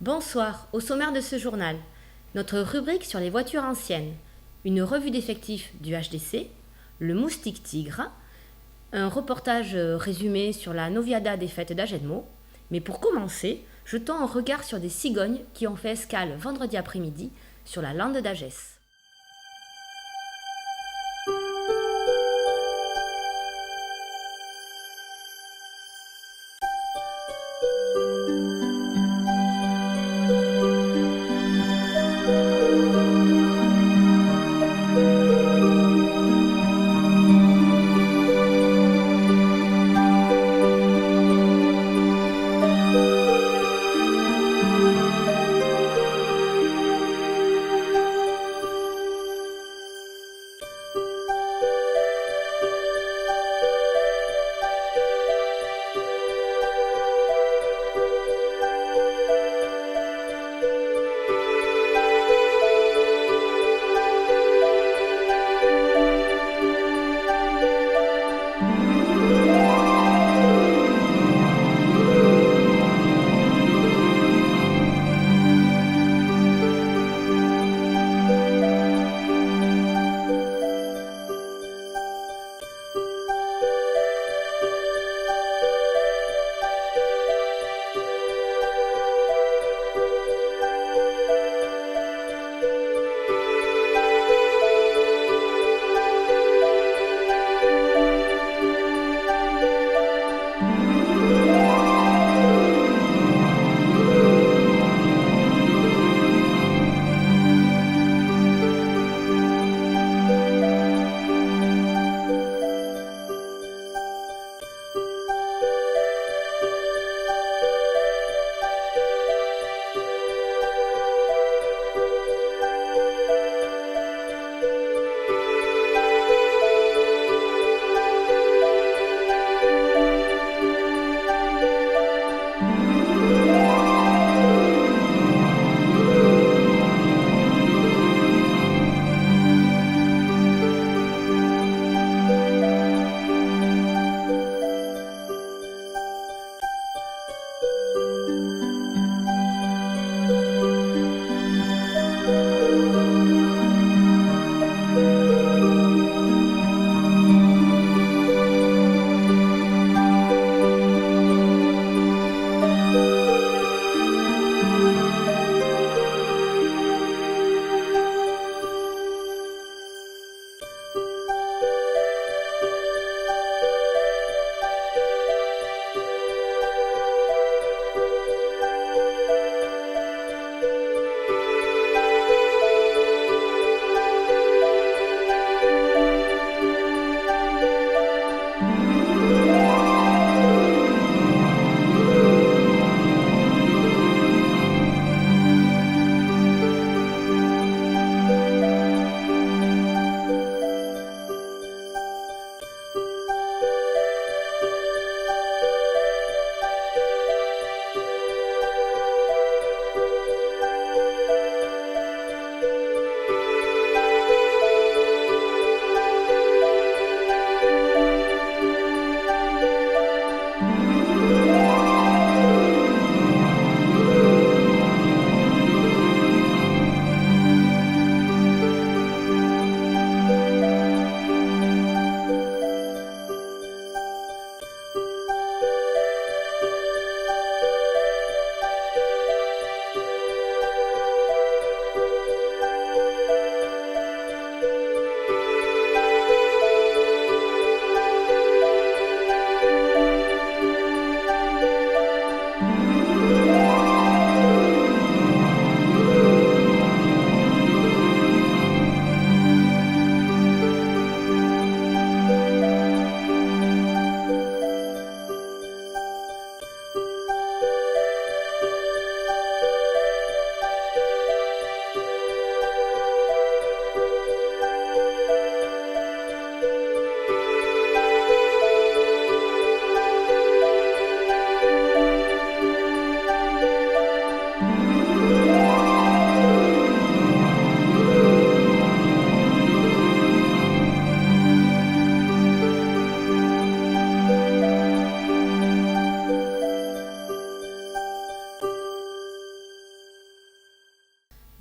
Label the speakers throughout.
Speaker 1: Bonsoir, au sommaire de ce journal, notre rubrique sur les voitures anciennes, une revue d'effectifs du HDC, le moustique tigre, un reportage résumé sur la Noviada des fêtes d'Agenmo, mais pour commencer, jetons un regard sur des cigognes qui ont fait escale vendredi après-midi sur la lande d'Agès.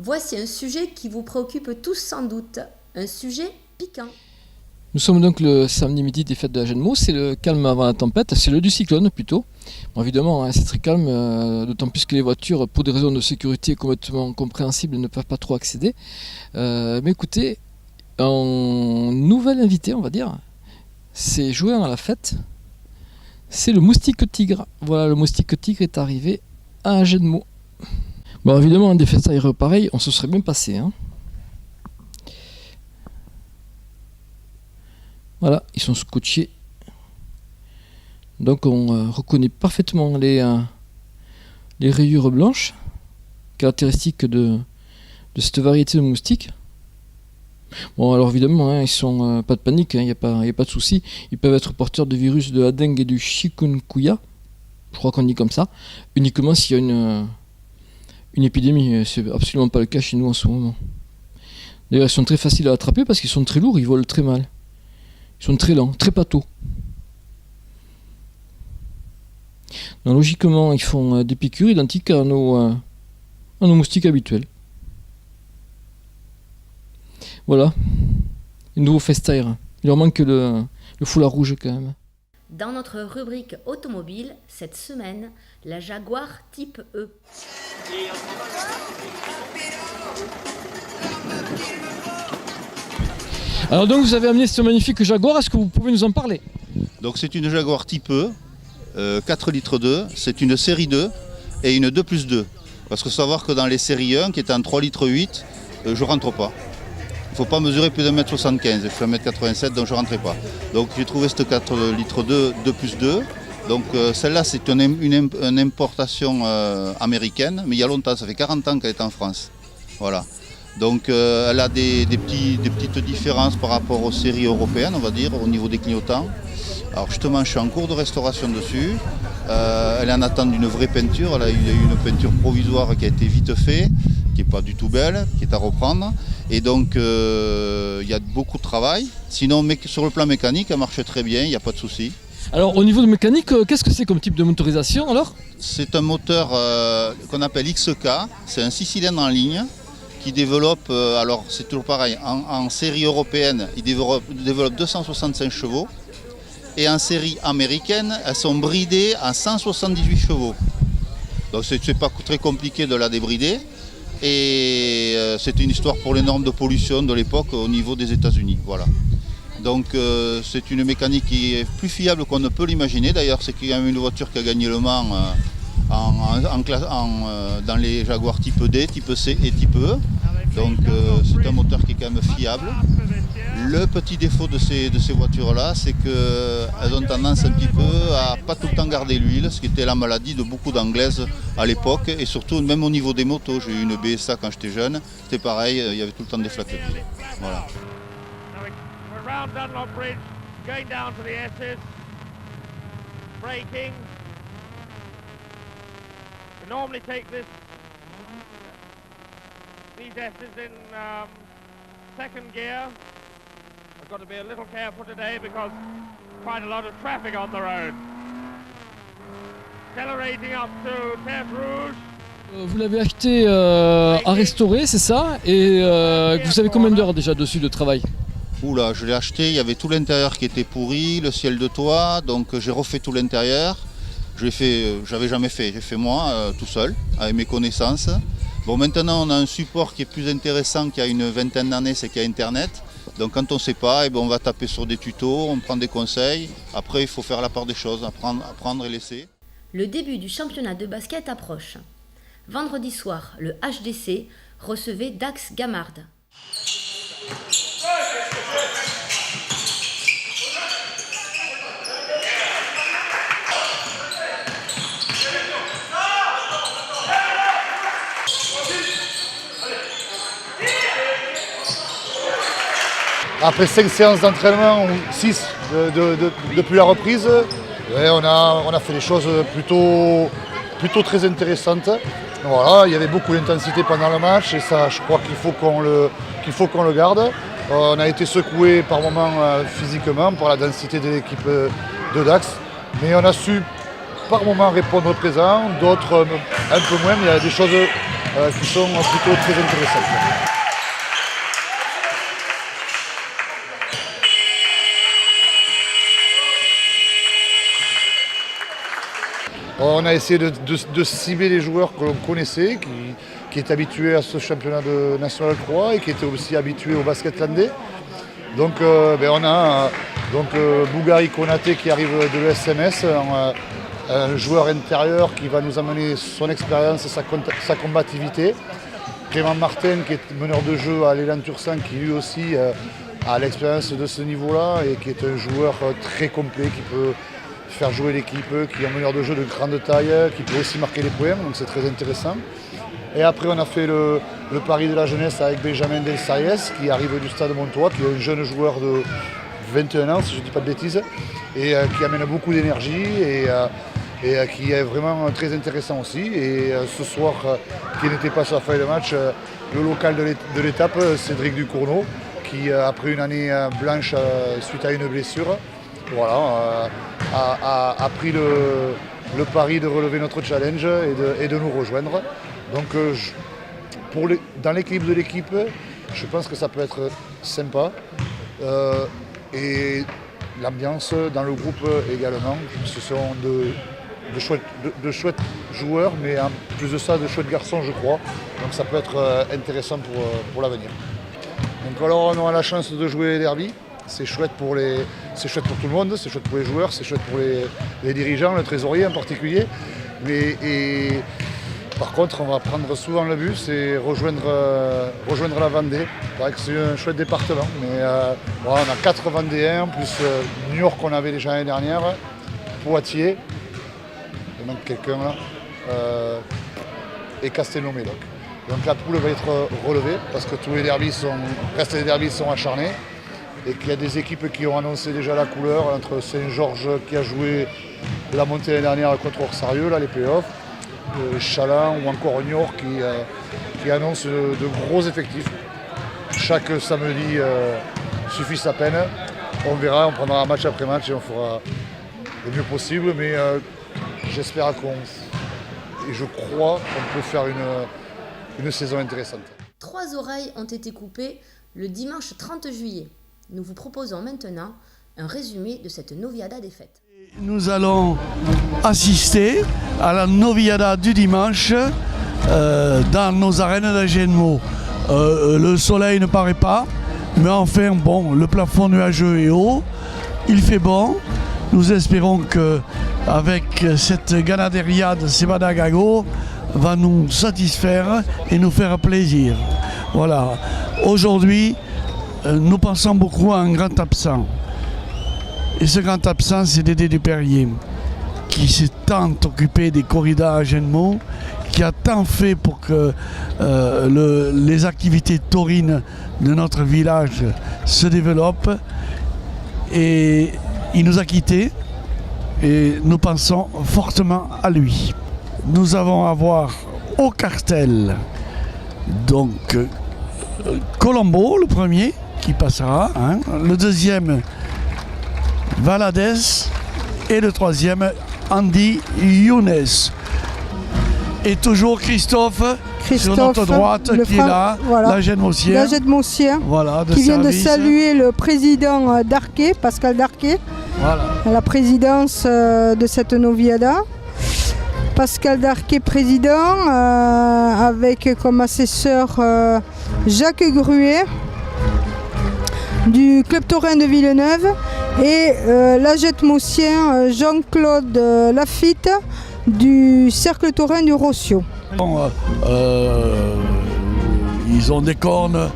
Speaker 1: Voici un sujet qui vous préoccupe tous sans doute, un sujet piquant.
Speaker 2: Nous sommes donc le samedi midi des fêtes de la Genmo, c'est le calme avant la tempête, c'est le du cyclone plutôt. Bon, évidemment, c'est très calme, d'autant plus que les voitures, pour des raisons de sécurité complètement compréhensibles, ne peuvent pas trop accéder. Mais écoutez, un nouvel invité, on va dire, c'est joueur à la fête, c'est le moustique tigre. Voilà, le moustique tigre est arrivé à Genmo. Bon, évidemment, des fêtes aériennes pareilles, on se serait bien passé. Hein. Voilà, ils sont scotchés. Donc on reconnaît parfaitement les rayures blanches, caractéristiques de cette variété de moustiques. Bon, alors évidemment, hein, ils sont pas de panique, il n'y a pas de souci. Ils peuvent être porteurs de virus de la dengue et du chikungunya, je crois qu'on dit comme ça, uniquement s'il y a une épidémie. C'est absolument pas le cas chez nous en ce moment. D'ailleurs, ils sont très faciles à attraper parce qu'ils sont très lourds, ils volent très mal. Ils sont très lents, très pâteaux. Donc, logiquement, ils font des piqûres identiques à nos moustiques habituels. Voilà, le nouveau Festair. Il leur manque le foulard rouge quand même.
Speaker 1: Dans notre rubrique automobile, cette semaine, la Jaguar Type E.
Speaker 2: Alors donc vous avez amené ce magnifique Jaguar, est-ce que vous pouvez nous en parler?
Speaker 3: Donc c'est une Jaguar Type E, 4 litres 2, c'est une série 2 et une 2+2. Parce qu'il faut savoir que dans les séries 1, qui est en 3 litres 8, je rentre pas. Il ne faut pas mesurer plus d'1m75, je fais 1m87 donc je ne rentrais pas. Donc j'ai trouvé cette 4 litres 2, 2+2. Donc celle-là c'est une importation américaine, mais il y a longtemps, ça fait 40 ans qu'elle est en France. Voilà. Donc elle a des petites différences par rapport aux séries européennes, on va dire, au niveau des clignotants. Alors justement, je suis en cours de restauration dessus. Elle est en attente d'une vraie peinture. Elle a eu une peinture provisoire qui a été vite faite, qui n'est pas du tout belle, qui est à reprendre. Et donc il y a beaucoup de travail. Sinon, sur le plan mécanique, elle marche très bien, il n'y a pas de souci.
Speaker 2: Alors au niveau de mécanique, qu'est-ce que c'est comme type de motorisation alors?
Speaker 3: C'est un moteur qu'on appelle XK, c'est un 6 cylindres en ligne qui développe, alors c'est toujours pareil, en série européenne, il développe 265 chevaux et en série américaine, elles sont bridées à 178 chevaux. Donc c'est pas très compliqué de la débrider et c'est une histoire pour les normes de pollution de l'époque au niveau des États-Unis. Voilà. Donc c'est une mécanique qui est plus fiable qu'on ne peut l'imaginer. D'ailleurs, c'est quand même une voiture qui a gagné le Mans dans les Jaguar type D, type C et type E. Donc c'est un moteur qui est quand même fiable. Le petit défaut de ces voitures-là, c'est qu'elles ont tendance un petit peu à pas tout le temps garder l'huile, ce qui était la maladie de beaucoup d'Anglaises à l'époque. Et surtout, même au niveau des motos, j'ai eu une BSA quand j'étais jeune, c'était pareil, il y avait tout le temps des flaques d'huile. Voilà.
Speaker 4: Around Dunlop Bridge, going down to the S's, braking. We normally take these S's in second gear. I've got to be a little careful today because quite a lot of traffic on the road. Accelerating up to Terre Rouge.
Speaker 2: Vous l'avez acheté à restaurer, c'est ça? Et vous avez combien d'heures déjà dessus de travail?
Speaker 3: Oula, je l'ai acheté, il y avait tout l'intérieur qui était pourri, le ciel de toit, donc j'ai refait tout l'intérieur. J'avais jamais fait, j'ai fait moi, tout seul, avec mes connaissances. Bon, maintenant on a un support qui est plus intéressant qu'il y a une vingtaine d'années, c'est qu'il y a Internet. Donc quand on ne sait pas, on va taper sur des tutos, on prend des conseils. Après, il faut faire la part des choses, apprendre et laisser.
Speaker 1: Le début du championnat de basket approche. Vendredi soir, le HDC recevait Dax Gamard.
Speaker 5: Après 5 séances d'entraînement, ou 6 depuis la reprise, on a fait des choses plutôt très intéressantes. Voilà, il y avait beaucoup d'intensité pendant le match et ça, je crois qu'il faut qu'on le garde. On a été secoué par moments physiquement par la densité de l'équipe de Dax, mais on a su par moments répondre présent, d'autres un peu moins, mais il y a des choses qui sont plutôt très intéressantes. On a essayé de cibler les joueurs que l'on connaissait, qui étaient habitués à ce championnat de National 3 et qui étaient aussi habitués au basket landais. Donc on a Bougari Konaté qui arrive de l'ESMS, un joueur intérieur qui va nous amener son expérience et sa combativité. Clément Martin qui est meneur de jeu à l'Élan Tursan qui lui aussi a l'expérience de ce niveau-là et qui est un joueur très complet qui peut faire jouer l'équipe, qui est un meneur de jeu de grande taille, qui peut aussi marquer les points, donc c'est très intéressant. Et après on a fait le pari de la jeunesse avec Benjamin Del Sarriès qui arrive du Stade Montois, qui est un jeune joueur de 21 ans si je ne dis pas de bêtises, et qui amène beaucoup d'énergie et qui est vraiment très intéressant aussi. Et ce soir, qui n'était pas sur la feuille de match, le local de l'étape, Cédric Ducournau, qui après une année blanche suite à une blessure, voilà, a pris le pari de relever notre challenge et de nous rejoindre. Donc dans l'équilibre de l'équipe, je pense que ça peut être sympa. Et l'ambiance dans le groupe également. Ce sont de chouettes joueurs, mais en plus de ça, de chouettes garçons, je crois. Donc ça peut être intéressant pour l'avenir. Donc alors on aura la chance de jouer les derbies. C'est chouette pour tout le monde, c'est chouette pour les joueurs, c'est chouette pour les dirigeants, le trésorier en particulier. Par contre, on va prendre souvent le bus et rejoindre la Vendée. C'est vrai que c'est un chouette département, mais on a 4 Vendéens, plus New York qu'on avait déjà l'année dernière, Poitiers, il manque quelqu'un là, et Castelnau-Médoc. Donc la poule va être relevée parce que tous les derbys sont acharnés. Et qu'il y a des équipes qui ont annoncé déjà la couleur, entre Saint-Georges qui a joué la montée l'année dernière contre Orsarieux, là, les playoffs, Chaland ou encore Niort qui annonce de gros effectifs. Chaque samedi suffit sa peine. On verra, on prendra match après match et on fera le mieux possible, mais j'espère et je crois qu'on peut faire une saison intéressante.
Speaker 1: 3 oreilles ont été coupées le dimanche 30 juillet. Nous vous proposons maintenant un résumé de cette Noviada des fêtes.
Speaker 6: Nous allons assister à la Noviada du dimanche dans nos arènes d'Agenmo. Le soleil ne paraît pas, mais enfin bon, le plafond nuageux est haut, il fait bon. Nous espérons qu'avec cette ganaderia de Sebada-Gago va nous satisfaire et nous faire plaisir. Voilà. Aujourd'hui, nous pensons beaucoup à un grand absent. Et ce grand absent, c'est Dédé Duperrier, qui s'est tant occupé des corridas à Genmo, qui a tant fait pour que les activités taurines de notre village se développent. Et il nous a quittés et nous pensons fortement à lui. Nous allons avoir au cartel donc Colombo, le premier, qui passera, hein. Le deuxième, Valadez, et le troisième, Andy Younes. Et toujours Christophe sur notre droite, qui est là, voilà, l'agent Mossien, voilà,
Speaker 7: qui vient de saluer le président Darquet, Pascal Darquet, voilà, à la présidence de cette Noviada. Pascal Darquet, président, avec comme assesseur Jacques Gruet, du club taurin de Villeneuve, et l'agent Mossien Jean-Claude Lafitte du cercle taurin du Rossio.
Speaker 6: Bon, ils ont des cornes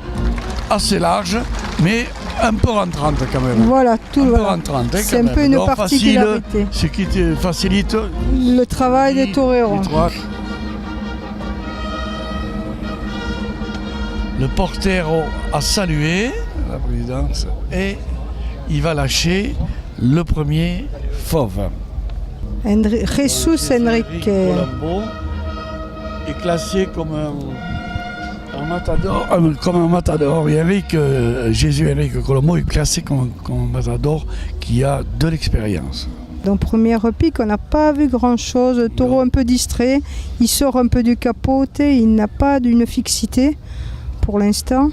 Speaker 6: assez larges, mais un peu rentrantes quand même.
Speaker 7: Voilà, tout
Speaker 6: un
Speaker 7: voilà.
Speaker 6: peu rentrantes, hein,
Speaker 7: c'est un peu une
Speaker 6: donc
Speaker 7: particularité.
Speaker 6: Ce qui te facilite
Speaker 7: le travail des toreros.
Speaker 6: Le portero a salué la présidence et il va lâcher le premier fauve.
Speaker 7: Jesus Enrique
Speaker 6: Colombo est classé comme un matador. Et Jésus Enrique Colombo est classé comme un matador qui a de l'expérience.
Speaker 7: Donc première pique, on n'a pas vu grand chose. Le taureau un peu distrait, il sort un peu du capot, il n'a pas d'une fixité pour l'instant.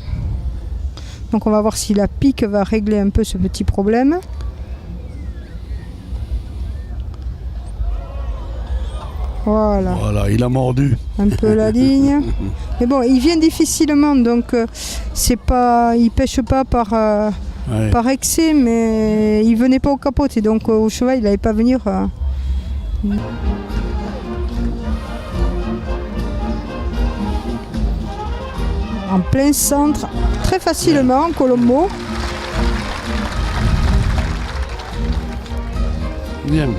Speaker 7: Donc on va voir si la pique va régler un peu ce petit problème. Voilà.
Speaker 6: Voilà, il a mordu.
Speaker 7: Un peu la ligne. Mais bon, il vient difficilement, donc c'est pas, il pêche pas par excès, mais il venait pas au capot, et donc au cheval il n'allait pas venir. En plein centre, très facilement, Colombo.
Speaker 6: Bien.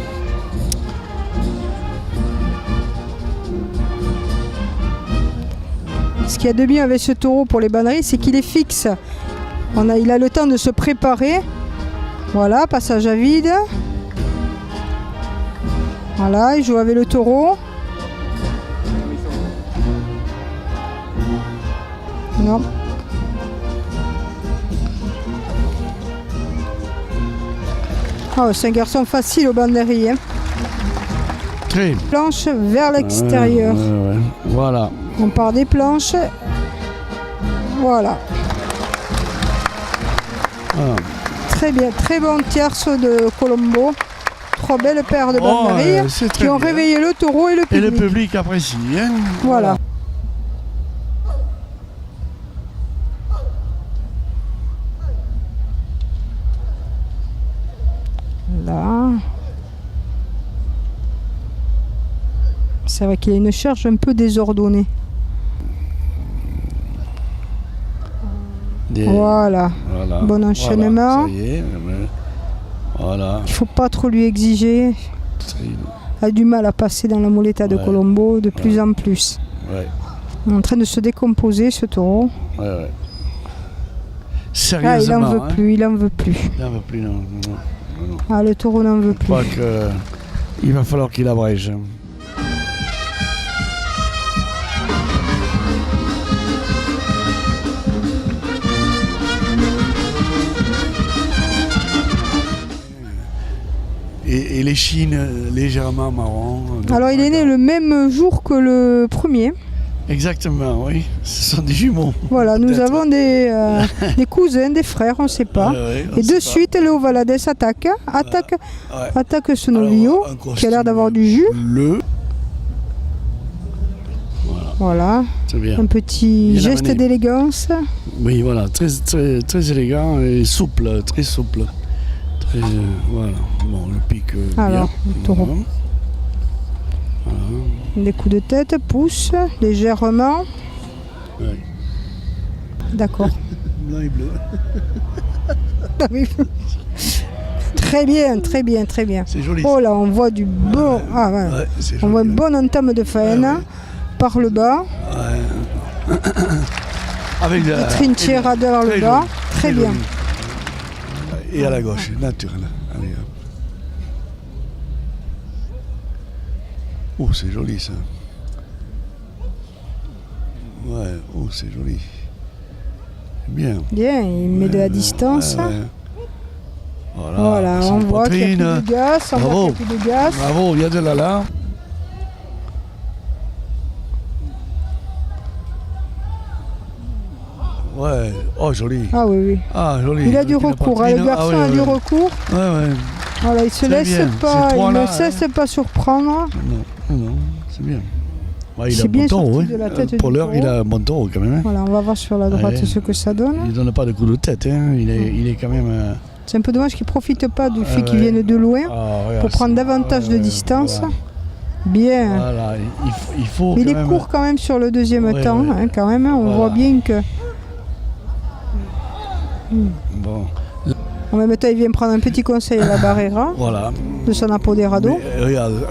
Speaker 7: Ce qu'il y a de bien avec ce taureau pour les banneries, c'est qu'il est fixe. Il a le temps de se préparer. Voilà, passage à vide. Voilà, il joue avec le taureau. Non. Oh, c'est un garçon facile au banderie. Hein.
Speaker 6: Très.
Speaker 7: Planche vers l'extérieur.
Speaker 6: Voilà.
Speaker 7: On part des planches. Voilà. Très bien, très bon tierce de Colombo. 3 belles paires de banderilles qui ont réveillé le taureau et le public.
Speaker 6: Et le public apprécie. Hein,
Speaker 7: voilà. Là. C'est vrai qu'il a une charge un peu désordonnée. Voilà. Bon enchaînement.
Speaker 6: Voilà, ça y est. Voilà.
Speaker 7: Il ne faut pas trop lui exiger. Il a du mal à passer dans la muleta de Colombo de plus en plus. Il est en train de se décomposer ce taureau.
Speaker 6: Sérieusement.
Speaker 7: Il n'en veut plus, il n'en veut plus.
Speaker 6: Il n'en veut plus, non.
Speaker 7: Ah, le taureau n'en veut plus.
Speaker 6: Je crois qu'il va falloir qu'il abrège. Et les chines légèrement marron.
Speaker 7: Alors il est né le même jour que le premier.
Speaker 6: Exactement, oui. Ce sont des jumeaux.
Speaker 7: Voilà, nous avons des cousins, des frères, on ne sait pas. Et de suite, Léo Valadez attaque ce novillo qui a l'air d'avoir du jus. Voilà.
Speaker 6: Bien.
Speaker 7: Un petit geste d'élégance.
Speaker 6: Oui, voilà, très élégant et souple, très souple. Voilà, bon, le pic.
Speaker 7: Alors,
Speaker 6: bien.
Speaker 7: le taureau.
Speaker 6: Voilà.
Speaker 7: Les coups de tête poussent légèrement. D'accord.
Speaker 6: Blanc et bleu.
Speaker 7: Très bien, très bien, très bien.
Speaker 6: C'est joli.
Speaker 7: Oh là, on voit du bon. On voit une bonne entame de faine par le bas.
Speaker 6: Avec la
Speaker 7: trinchera vers le bas. Très bien.
Speaker 6: Et à la gauche, naturel. Allez, hop. Oh, c'est joli ça. Ouais, oh, c'est joli. Bien.
Speaker 7: Bien, il met de la distance. Voilà, on voit qu'il n'y a plus de gaz.
Speaker 6: Bravo, il y a de là. Ouais, oh joli.
Speaker 7: Ah oui.
Speaker 6: Ah joli.
Speaker 7: Il a du recours, le garçon a du recours.
Speaker 6: Ouais.
Speaker 7: Voilà, il se laisse pas, il ne se laisse pas surprendre.
Speaker 6: Non, c'est bien. Ouais, il a
Speaker 7: c'est bien
Speaker 6: bon taureau,
Speaker 7: sorti de la tête
Speaker 6: pour
Speaker 7: du
Speaker 6: l'heure,
Speaker 7: taureau.
Speaker 6: il a un bon taureau quand même. Hein.
Speaker 7: Voilà, on va voir sur la droite ce que ça donne.
Speaker 6: Il donne pas de coup de tête, hein. Il est quand même.
Speaker 7: C'est un peu dommage qu'il ne profite pas du fait qu'il vienne de loin pour prendre davantage de distance. Voilà. Bien.
Speaker 6: Voilà, il faut.
Speaker 7: Mais il est court quand même sur le deuxième temps, hein, quand même. On voit bien que.
Speaker 6: Bon.
Speaker 7: En même temps, il vient prendre un petit conseil à la Barrera de son apoderado.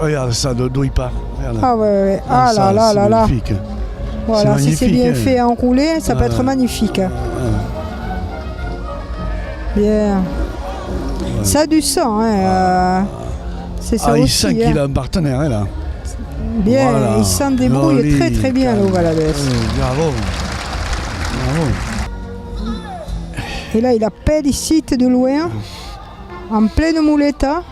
Speaker 6: Regarde ça, d'où il part. Regarde.
Speaker 7: Ah ouais. Ah là là là là. Voilà, si c'est bien fait enroulé, ça peut être magnifique. Bien. Ça a du sang, hein. C'est ça aussi.
Speaker 6: Il sent qu'il a un partenaire, hein, là.
Speaker 7: Bien, il s'en débrouille très très bien, Léo Valadez.
Speaker 6: Bravo.
Speaker 7: Et là, il appelle ici de loin, en pleine muleta.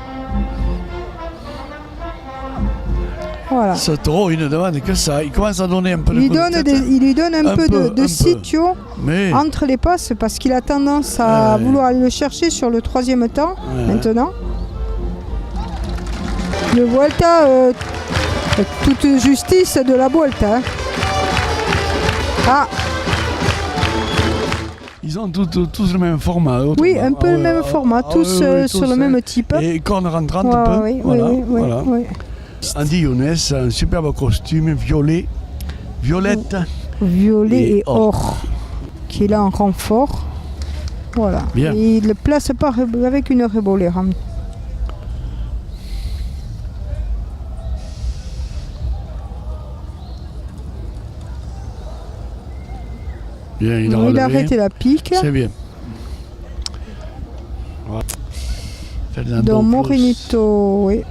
Speaker 7: Voilà.
Speaker 6: Ce taureau, il ne demande que ça. Il commence à donner un peu de
Speaker 7: Il
Speaker 6: coup de tête.
Speaker 7: lui donne un peu de sitio
Speaker 6: Mais
Speaker 7: entre les passes parce qu'il a tendance à vouloir aller le chercher sur le 3e temps maintenant. Le Vuelta, toute justice de la Vuelta. Ah,
Speaker 6: ils ont tous le même format.
Speaker 7: oui, un peu le même format, tous sur le même type.
Speaker 6: Et corne rentrante
Speaker 7: Ouais,
Speaker 6: un peu.
Speaker 7: oui,
Speaker 6: Voilà,
Speaker 7: oui, oui,
Speaker 6: voilà.
Speaker 7: oui.
Speaker 6: Andy Younes, un superbe costume violet, violette.
Speaker 7: Violet
Speaker 6: Et
Speaker 7: et or, qui est là en renfort. Voilà.
Speaker 6: Bien.
Speaker 7: Et il le place pas avec une rebolère.
Speaker 6: Bien, il a
Speaker 7: Il a
Speaker 6: relevé.
Speaker 7: arrêté la pique.
Speaker 6: C'est bien. Voilà. Fernando
Speaker 7: Donc
Speaker 6: Plus,
Speaker 7: Morinito, oui.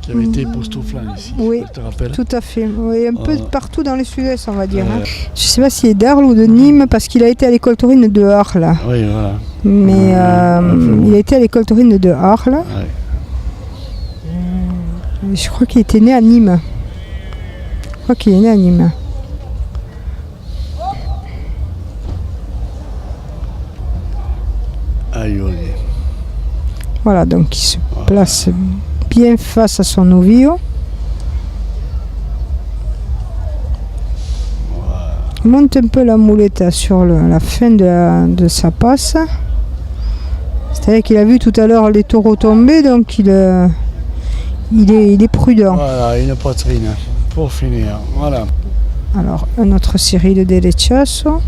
Speaker 6: qui avait été époustouflant ici,
Speaker 7: Oui,
Speaker 6: je te rappelle.
Speaker 7: tout à fait. Oui, un peu
Speaker 6: Voilà.
Speaker 7: partout dans les sud-est, on va dire. Hein. Je sais pas s'il est d'Arles ou de Nîmes, parce qu'il a été à l'école taurine de Arles.
Speaker 6: Oui, voilà.
Speaker 7: Mais il a été à l'école taurine de Arles.
Speaker 6: Ouais.
Speaker 7: Je crois qu'il était né à Nîmes. Je crois qu'il est né à Nîmes.
Speaker 6: Aïe, aïe.
Speaker 7: Voilà, donc il se place bien face à son novio. Il monte un peu la moulette sur la fin de sa passe. C'est-à-dire qu'il a vu tout à l'heure les taureaux tomber, donc il est prudent.
Speaker 6: Voilà, une poitrine pour finir. Voilà.
Speaker 7: Alors, un autre série de Delechasso.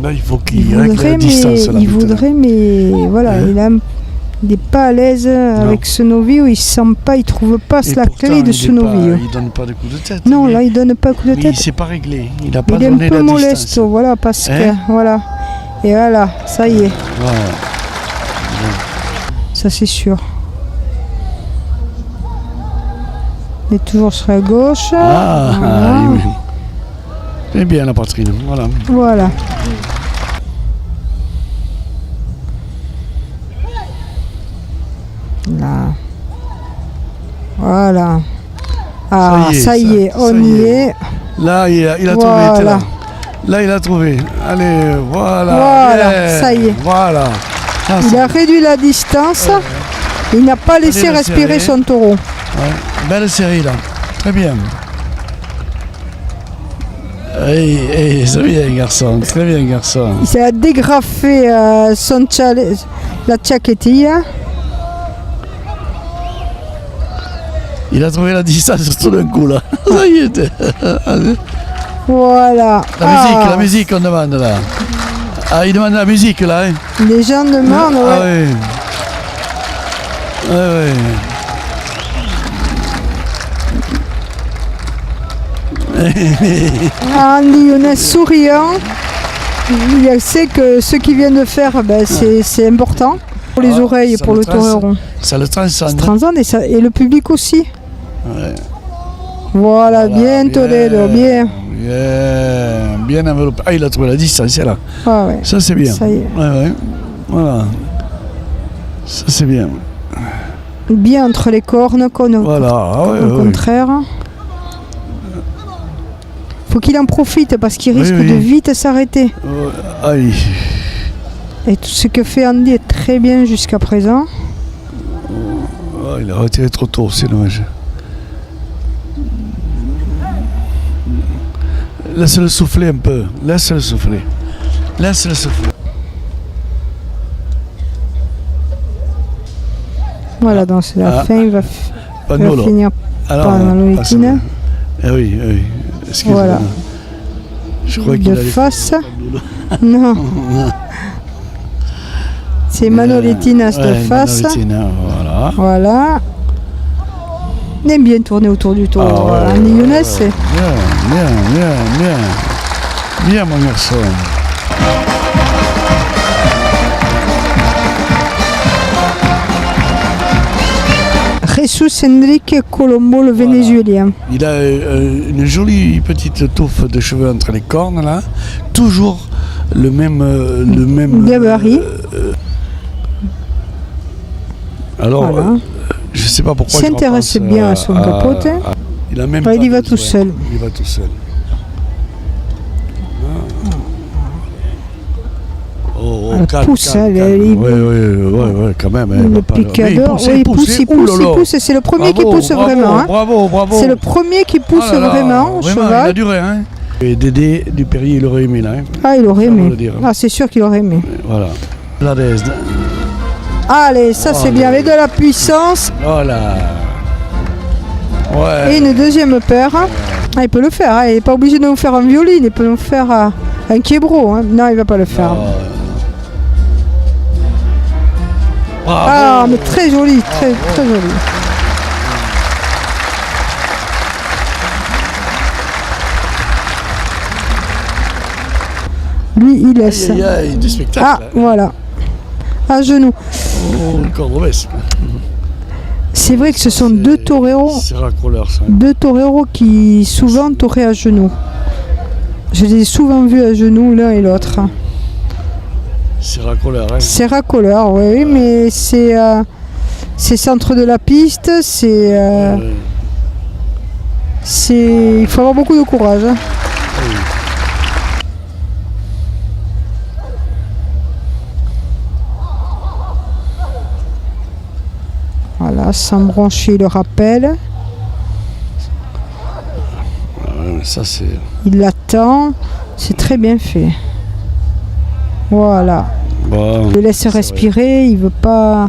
Speaker 6: Là, il faut qu'il règle la distance. Là,
Speaker 7: il
Speaker 6: maintenant.
Speaker 7: voudrait, mais voilà,
Speaker 6: Hein?
Speaker 7: il n'est pas à l'aise avec ce novio, il sent pas, il trouve pas
Speaker 6: Et
Speaker 7: la
Speaker 6: pourtant,
Speaker 7: clé de
Speaker 6: il
Speaker 7: ce
Speaker 6: est pas-
Speaker 7: novio.
Speaker 6: Il donne pas de coup de tête.
Speaker 7: Non,
Speaker 6: mais-
Speaker 7: là, il donne pas coup de
Speaker 6: mais
Speaker 7: tête.
Speaker 6: il s'est pas réglé. Il n'a pas
Speaker 7: Il est
Speaker 6: donné
Speaker 7: un peu
Speaker 6: la
Speaker 7: molesto,
Speaker 6: distance.
Speaker 7: voilà, parce
Speaker 6: Hein?
Speaker 7: que, voilà. Et voilà, ça y est,
Speaker 6: Voilà.
Speaker 7: ça c'est sûr. Il est toujours sur la gauche.
Speaker 6: Ah,
Speaker 7: Voilà.
Speaker 6: c'est bien la poitrine. Voilà.
Speaker 7: Voilà. Là. Voilà. Ah, ça y est, on y est.
Speaker 6: Là, il a trouvé.
Speaker 7: Voilà.
Speaker 6: t'es là. Là, il a trouvé. Allez, voilà.
Speaker 7: Voilà,
Speaker 6: bien,
Speaker 7: ça y est.
Speaker 6: Voilà. Ah,
Speaker 7: Il
Speaker 6: c'est-
Speaker 7: a réduit la distance. Il n'a pas laissé
Speaker 6: Allez,
Speaker 7: respirer
Speaker 6: serrer.
Speaker 7: son taureau.
Speaker 6: Ouais, belle série là. Très bien. C'est bien, garçon. Très bien, garçon.
Speaker 7: Il s'est dégrafé la chaquetilla.
Speaker 6: Il a trouvé la distance tout d'un coup là. Ça y est.
Speaker 7: Voilà.
Speaker 6: La musique, on demande là. Ah, il demande la musique là. Hein.
Speaker 7: Les gens demandent.
Speaker 6: Ah
Speaker 7: Ouais.
Speaker 6: oui. Ouais.
Speaker 7: Andy Younes souriant. Il sait que ce qu'il vient de faire, ben, c'est important pour les oreilles et
Speaker 6: ça
Speaker 7: pour
Speaker 6: le
Speaker 7: le taureau.
Speaker 6: Ça le transcende.
Speaker 7: Transcende et le public aussi.
Speaker 6: Ouais.
Speaker 7: Voilà, bien Toledo, bien.
Speaker 6: Bien enveloppé. Ah, il a trouvé la distance là.
Speaker 7: Ah ouais.
Speaker 6: Ça c'est bien.
Speaker 7: Ça y est.
Speaker 6: Ouais. Voilà. Ça c'est bien.
Speaker 7: Bien entre les cornes,
Speaker 6: Voilà. Ah, ouais,
Speaker 7: au
Speaker 6: ouais.
Speaker 7: contraire. Faut qu'il en profite parce qu'il risque
Speaker 6: oui.
Speaker 7: de vite s'arrêter.
Speaker 6: Aïe.
Speaker 7: Et tout ce que fait Andy est très bien jusqu'à présent.
Speaker 6: Oh, il a retiré trop tôt, c'est dommage. Laisse-le souffler un peu. Laisse-le souffler. Laisse-le souffler.
Speaker 7: Voilà, donc c'est la fin. Il va
Speaker 6: Pagnolo.
Speaker 7: finir
Speaker 6: Alors,
Speaker 7: par la Loretina.
Speaker 6: oui. Excuse-moi.
Speaker 7: Voilà.
Speaker 6: Je crois qu'il
Speaker 7: De
Speaker 6: allait
Speaker 7: face. Non. C'est Manoletinas de face.
Speaker 6: Manoletinas, voilà.
Speaker 7: Voilà. Il aime bien tourner autour du taureau.
Speaker 6: Ah ouais,
Speaker 7: Andy Younes,
Speaker 6: ouais.
Speaker 7: c'est.
Speaker 6: Bien, mon garçon.
Speaker 7: Jesus Enrique Colombo, le Vénézuélien.
Speaker 6: Il a une jolie petite touffe de cheveux entre les cornes là, toujours le même
Speaker 7: gabarit.
Speaker 6: Alors,
Speaker 7: voilà.
Speaker 6: Je sais pas pourquoi.
Speaker 7: Il s'intéresse bien à son capote.
Speaker 6: Il a même.
Speaker 7: Il y va tout seul.
Speaker 6: Il va tout seul.
Speaker 7: Elle pousse,
Speaker 6: oui, quand même.
Speaker 7: Le picador, il pousse, c'est le premier qui pousse vraiment. Hein.
Speaker 6: Bravo.
Speaker 7: C'est le premier qui pousse vraiment, au cheval.
Speaker 6: Il a duré, hein. Et Dédé Dupérier, il aurait aimé là. Hein.
Speaker 7: Ah, il aurait aimé. Ah, c'est sûr qu'il aurait aimé.
Speaker 6: Voilà. La DES.
Speaker 7: Allez, ça c'est bien, avec de la puissance.
Speaker 6: Voilà. Ouais.
Speaker 7: Et une deuxième paire. Ah, il peut le faire, hein. Il n'est pas obligé de nous faire un violine, il peut nous faire un quiebro. Hein. Non, il ne va pas le faire.
Speaker 6: Bravo.
Speaker 7: Ah, mais très joli, très joli. Lui, il laisse.
Speaker 6: Il y a du spectacle.
Speaker 7: Ah, voilà. À genoux.
Speaker 6: Oh, une cordobesse.
Speaker 7: C'est vrai que ce sont deux toreros.
Speaker 6: C'est racoleur, ça.
Speaker 7: Deux toreros qui souvent toraient à genoux. Je les ai souvent vus à genoux l'un et l'autre.
Speaker 6: C'est racoleur, hein.
Speaker 7: C'est racoleur, oui, mais c'est centre de la piste, il faut avoir beaucoup de courage. Hein.
Speaker 6: Oui.
Speaker 7: Voilà, sans broncher le rappel.
Speaker 6: Ça, c'est...
Speaker 7: Il l'attend, c'est très bien fait. Voilà.
Speaker 6: Bon,
Speaker 7: il le laisse respirer, il veut pas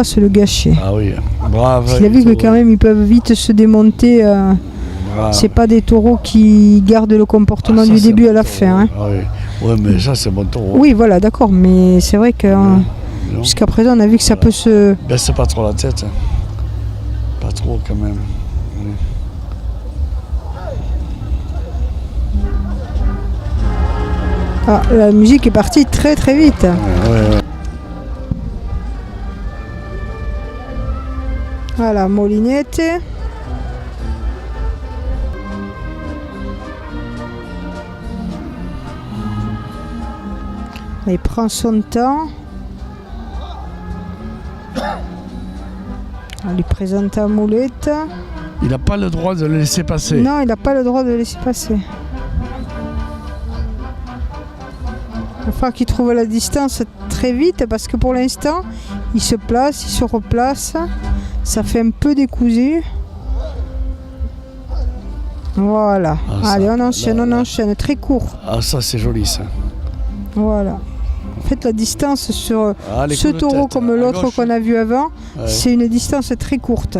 Speaker 7: se le gâcher.
Speaker 6: Ah oui, bravo.
Speaker 7: Il a vu que quand même ils peuvent vite se démonter. C'est pas des taureaux qui gardent le comportement du début à la fin. Hein.
Speaker 6: Ah oui. Ouais, mais ça c'est bon taureau.
Speaker 7: Oui, voilà, d'accord, mais c'est vrai que jusqu'à présent on a vu que ça peut se.
Speaker 6: Baisse pas trop la tête. Pas trop quand même.
Speaker 7: Ah, la musique est partie très très vite.
Speaker 6: Ouais.
Speaker 7: Voilà, Molinette. Il prend son temps. On lui présente la moulette.
Speaker 6: Il n'a pas le droit de le laisser passer.
Speaker 7: Non, il n'a pas le droit de le laisser passer. Il va falloir qu'il trouve la distance très vite parce que pour l'instant, il se place, il se replace. Ça fait un peu décousu. Voilà. Allez, on enchaîne. Très court.
Speaker 6: Ah, ça, c'est joli, ça.
Speaker 7: Voilà. En fait, la distance sur ce taureau comme l'autre qu'on a vu avant, c'est une distance très courte.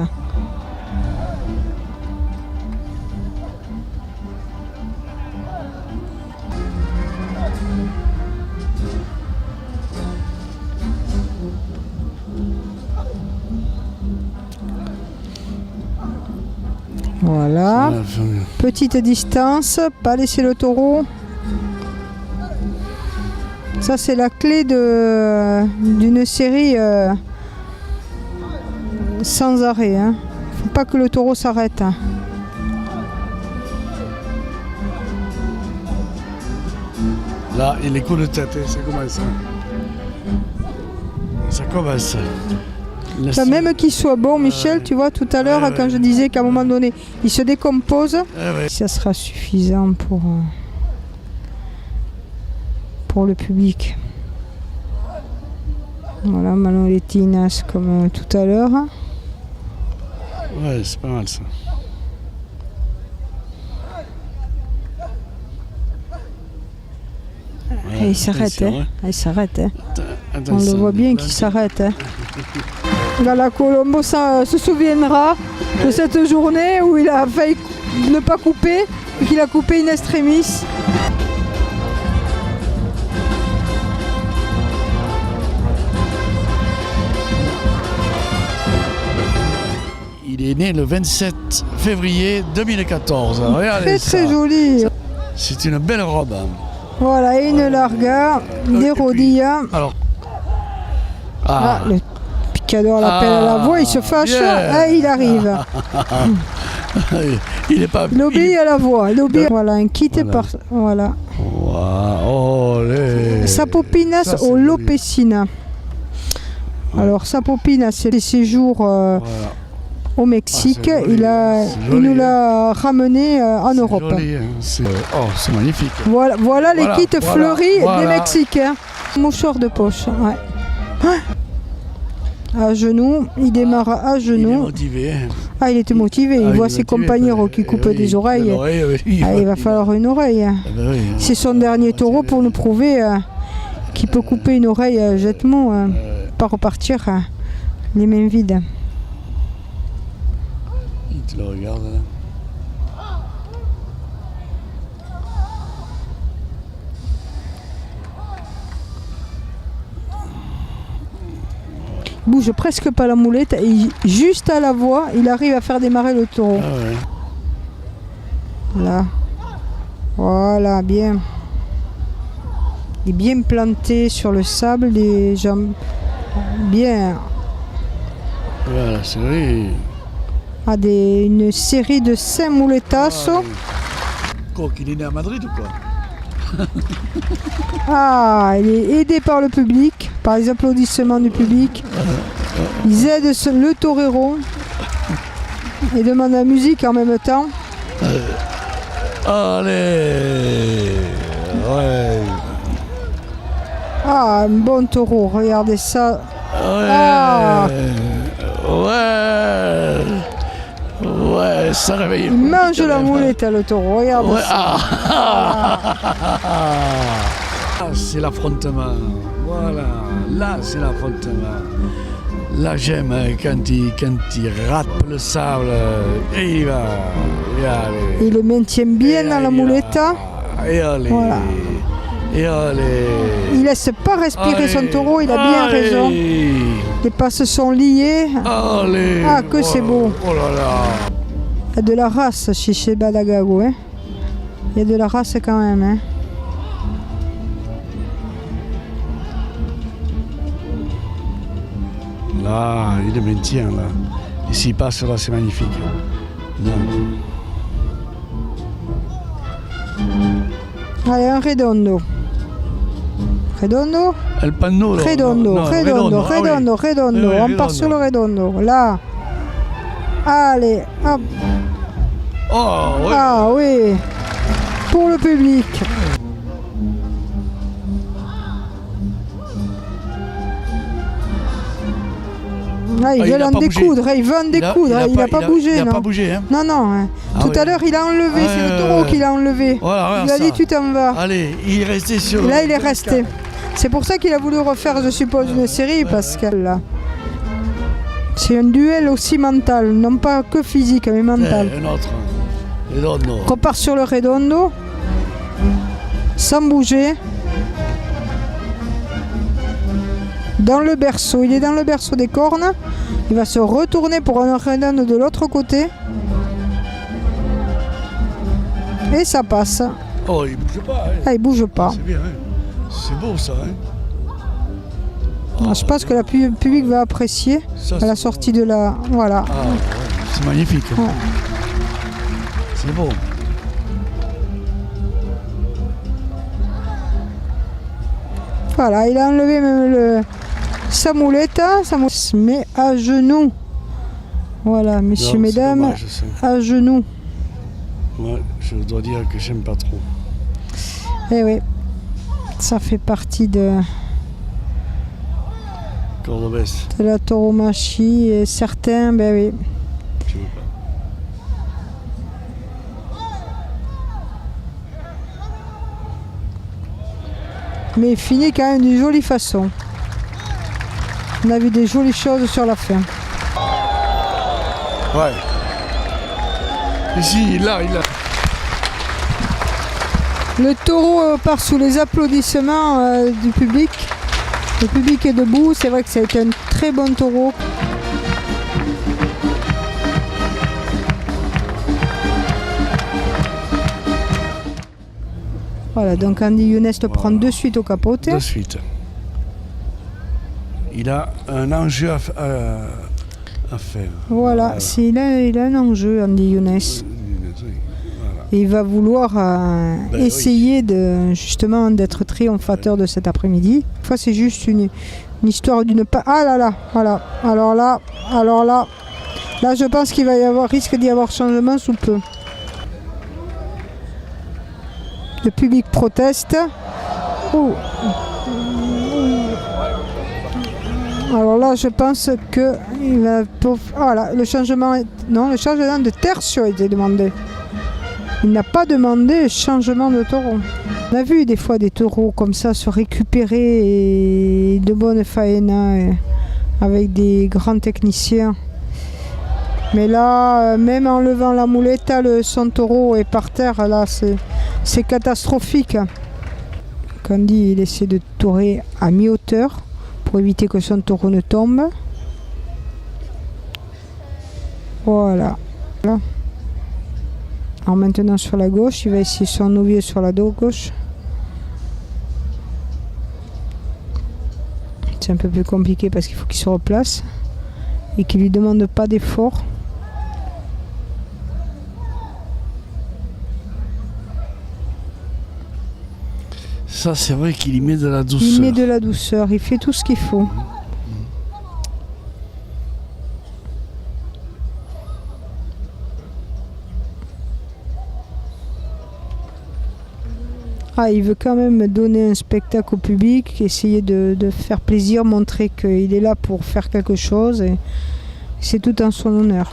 Speaker 7: Voilà, petite distance, pas laisser le taureau. Ça c'est la clé d'une série sans arrêt. Hein. Faut pas que le taureau s'arrête. Hein.
Speaker 6: Là, il est coup de tête, ça commence. Ça commence.
Speaker 7: Quand même qu'il soit bon, Michel, tu vois, tout à l'heure, quand je disais qu'à un moment donné, il se décompose, ça sera suffisant pour le public. Voilà, Manoletinas comme tout à l'heure.
Speaker 6: Ouais, c'est pas mal ça.
Speaker 7: Et il s'arrête, hein. Il s'arrête, hein. On le voit bien qu'il s'arrête. Hein. Voilà, Colombo se souviendra de cette journée où il a failli ne pas couper et qu'il a coupé in extremis.
Speaker 6: Il est né le 27 février 2014. Regardez ça.
Speaker 7: Très joli.
Speaker 6: C'est une belle robe.
Speaker 7: Voilà, et une larga, des rodillas.
Speaker 6: Alors,
Speaker 7: le qui adore l'appel à la voix, il se fâche, et il arrive.
Speaker 6: Il
Speaker 7: obéit à la voix. Voilà, un kit par... Voilà. Sapopinas au Lopecina. Alors Sapopinas, c'est les séjours au Mexique. Il nous l'a ramené en Europe.
Speaker 6: Joli, hein. C'est magnifique.
Speaker 7: Voilà les kits fleuris des Mexicains. Mouchoir de poche. Ouais. À genoux, il démarre à genoux.
Speaker 6: Il est motivé.
Speaker 7: Il était motivé. Il voit ses compagnons qui coupent des oreilles. Il va falloir une oreille. C'est son dernier taureau pour nous prouver qu'il peut couper une oreille jettement, pas repartir les mains vides.
Speaker 6: Il te le regarde là.
Speaker 7: Il bouge presque pas la moulette et juste à la voix, il arrive à faire démarrer le taureau. Là. Voilà, bien. Il est bien planté sur le sable, les jambes bien.
Speaker 6: Voilà, c'est vrai.
Speaker 7: Une série de 5 moulettassos.
Speaker 6: Quoi, qu'il est né à Madrid ou quoi?
Speaker 7: Il est aidé par le public, par les applaudissements du public. Ils aident le torero et demandent la musique en même temps.
Speaker 6: Allez, ouais.
Speaker 7: Un bon taureau, regardez ça.
Speaker 6: Ouais, ça réveille.
Speaker 7: Il mange la moulette, le taureau, regardez ça.
Speaker 6: C'est l'affrontement. Voilà, là c'est l'affrontement. Là j'aime quand il rate le sable et il va.
Speaker 7: Il le maintient bien dans la moulette.
Speaker 6: Et allez.
Speaker 7: Voilà.
Speaker 6: Et allez.
Speaker 7: Il laisse pas respirer son taureau, il a bien raison. Les passes sont liées.
Speaker 6: Allez.
Speaker 7: Que c'est beau.
Speaker 6: Oh là là.
Speaker 7: Il y a de la race chez Badagago. Hein. Il y a de la race quand même. Hein.
Speaker 6: Là, il le maintient là. Et s'il passe là, c'est magnifique. Non.
Speaker 7: Allez, un redondo. Redondo.
Speaker 6: El pannulo.
Speaker 7: Redondo. On part sur le redondo. Là. Allez, hop. Oui. Pour le public. Il veut en découdre, il veut en découdre, il n'a pas bougé.
Speaker 6: Il n'a pas bougé, hein.
Speaker 7: Non. Tout à l'heure, il a enlevé, c'est le taureau qui l'a enlevé.
Speaker 6: Voilà,
Speaker 7: il a dit tu t'en vas.
Speaker 6: Allez, il est resté sur...
Speaker 7: Là, il est resté. C'est pour ça qu'il a voulu refaire, je suppose, une série, parce que là, c'est un duel aussi mental, non pas que physique, mais mental.
Speaker 6: Un autre. Redondo.
Speaker 7: Repart sur le redondo, sans bouger. Dans le berceau, il est dans le berceau des cornes. Il va se retourner pour un redondo de l'autre côté. Et ça passe.
Speaker 6: Il bouge pas.
Speaker 7: Il bouge pas.
Speaker 6: C'est bien, hein. C'est beau ça. Hein.
Speaker 7: Je pense que le public va apprécier à la sortie de la... Voilà.
Speaker 6: C'est magnifique.
Speaker 7: Ouais.
Speaker 6: C'est beau.
Speaker 7: Voilà, il a enlevé même sa moulette, se met à genoux. Voilà, messieurs, mesdames,
Speaker 6: dommage,
Speaker 7: à genoux.
Speaker 6: Ouais, je dois dire que j'aime pas trop.
Speaker 7: Eh oui, ça fait partie de la tauromachie et certains, ben oui.
Speaker 6: Je veux pas.
Speaker 7: Mais il finit quand même d'une jolie façon. On a vu des jolies choses sur la fin.
Speaker 6: Ouais. Ici, là, il a...
Speaker 7: Le taureau part sous les applaudissements du public. Le public est debout. C'est vrai que ça a été un très bon taureau. Voilà, donc Andy Younes le prend de suite au capote.
Speaker 6: De suite. il a un enjeu à faire.
Speaker 7: Voilà, il a un enjeu, Andy Younes. Et il va vouloir essayer justement d'être triomphateur de cet après-midi. Des fois, c'est juste une histoire d'une... Ah là là, voilà. Alors là, je pense qu'il risque d'y avoir changement sous peu. Le public proteste. Oh. Alors là, je pense que il va... Voilà, le changement de tertio a été demandé. Il n'a pas demandé changement de taureau. On a vu des fois des taureaux comme ça se récupérer et de bonne faena avec des grands techniciens. Mais là, même en levant la muleta, son taureau est par terre. Là, c'est catastrophique. Candy, il essaie de torer à mi-hauteur pour éviter que son taureau ne tombe. Voilà. Alors maintenant sur la gauche, il va essayer son nouvier sur la gauche. C'est un peu plus compliqué parce qu'il faut qu'il se replace et qu'il ne lui demande pas d'effort.
Speaker 6: Ça, c'est vrai qu'il y met de la douceur.
Speaker 7: Il met de la douceur, il fait tout ce qu'il faut. Ah, il veut quand même donner un spectacle au public, essayer de faire plaisir, montrer qu'il est là pour faire quelque chose et c'est tout en son honneur.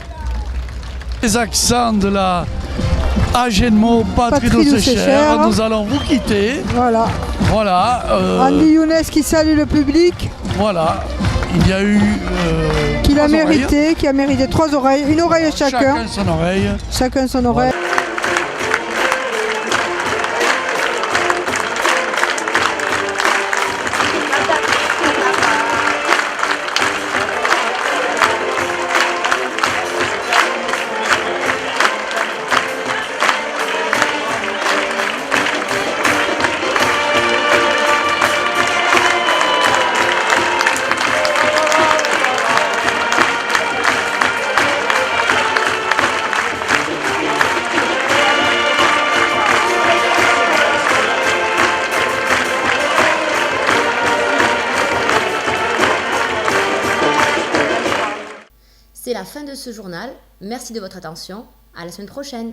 Speaker 6: Les accents de la Agenmo Patrie d'Auxerre, nous allons vous quitter.
Speaker 7: Voilà. Andy Younes qui salue le public.
Speaker 6: Voilà. Il y a eu...
Speaker 7: qui a mérité 3 oreilles, une oreille chacun. Chacun son oreille. Voilà.
Speaker 1: C'est la fin de ce journal. Merci de votre attention. À la semaine prochaine.